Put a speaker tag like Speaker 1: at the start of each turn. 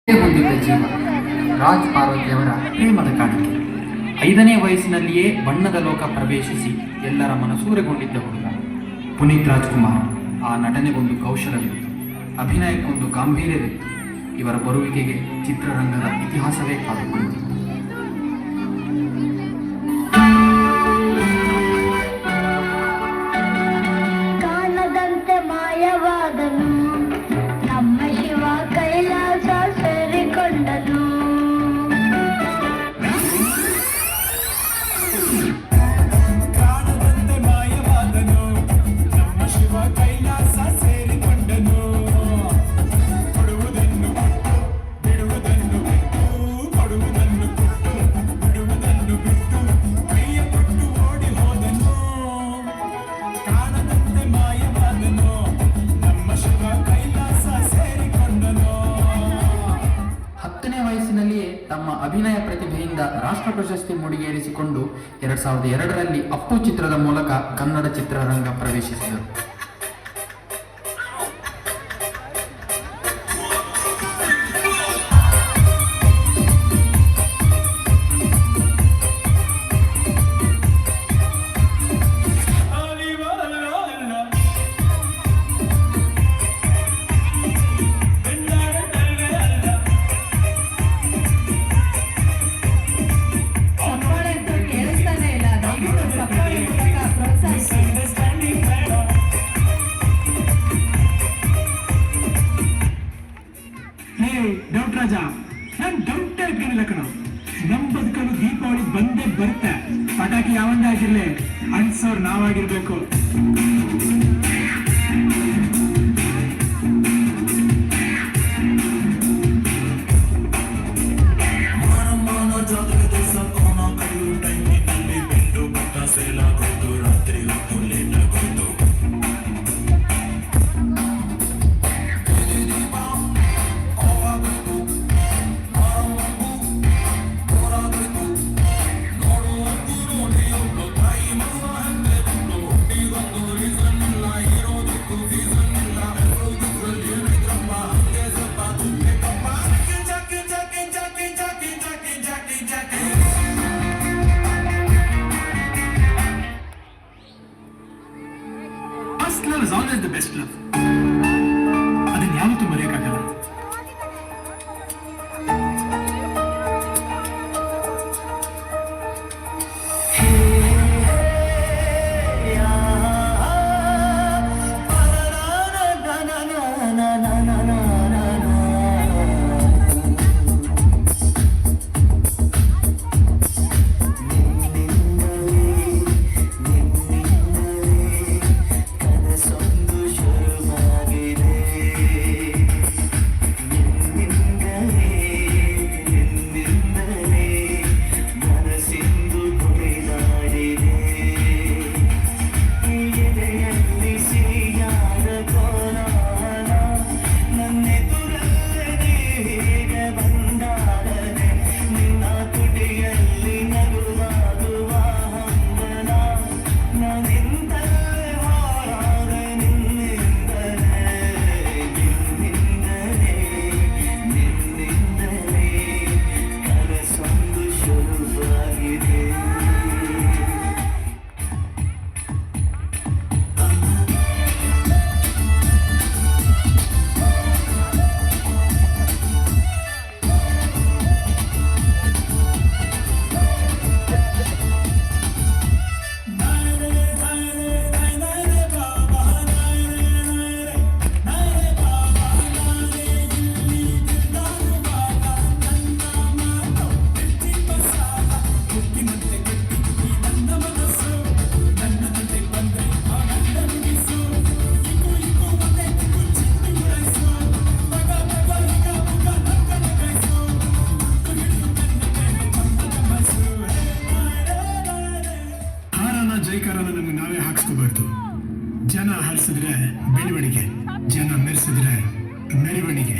Speaker 1: ಹೊಂದಿದ್ದ ಜೀವ ರಾಜ್ ಪಾರ್ವತಿಯವರ ಪ್ರೇಮದ ಕಾಣಿಕೆ. 5ನೇ ವಯಸ್ಸಿನಲ್ಲಿಯೇ ಬಣ್ಣದ ಲೋಕ ಪ್ರವೇಶಿಸಿ ಎಲ್ಲರ ಮನಸೂರೆಗೊಂಡಿದ್ದ ಹುಡುಗ ಪುನೀತ್ ರಾಜ್ಕುಮಾರ್. ಆ ನಟನೆಗೊಂದು ಕೌಶಲವಿತ್ತು, ಅಭಿನಯಕ್ಕೊಂದು ಗಾಂಭೀರ್ಯವಿತ್ತು. ಇವರ ಬರುವಿಕೆಗೆ ಚಿತ್ರರಂಗದ ಇತಿಹಾಸವೇ ಕಾದುಕೊಂಡಿತು. ವಯಸ್ಸಿನಲ್ಲಿಯೇ ತಮ್ಮ ಅಭಿನಯ ಪ್ರತಿಭೆಯಿಂದ ರಾಷ್ಟ್ರ ಪ್ರಶಸ್ತಿ ಮುಡಿಗೇರಿಸಿಕೊಂಡು 2002ರಲ್ಲಿ ಅಪ್ಪು ಚಿತ್ರದ ಮೂಲಕ ಕನ್ನಡ ಚಿತ್ರರಂಗ ಪ್ರವೇಶಿಸಿದರು.
Speaker 2: ನಾನು ಡೌಟ್ ಇಟ್ಕೊಂಡಿಲ್ಲ ಕಣ. ನಮ್ಮ ಬದುಕಲು ದೀಪಾವಳಿ ಬಂದೇ ಬರುತ್ತೆ. ಪಟಾಕಿ ಯಾವಂದೇ ಆಗಿರ್ಲಿ, ಅನ್ಸೋರ್ ನಾವಾಗಿರ್ಬೇಕು. First love is always the best love. ಅದನ್ನ ಯಾವತ್ತೂ ಮರೆಯಕ್ಕಾಗಲ್ಲ. ಜೈಕಾರನ ನಮಗೆ ನಾವೇ ಹಾಕ್ಸ್ಕೋಬಾರ್ದು. ಜನ ಹರಿಸಿದ್ರೆ ಬೆಳವಣಿಗೆ, ಜನ ಮೆರೆಸಿದ್ರೆ ಮೆರವಣಿಗೆ.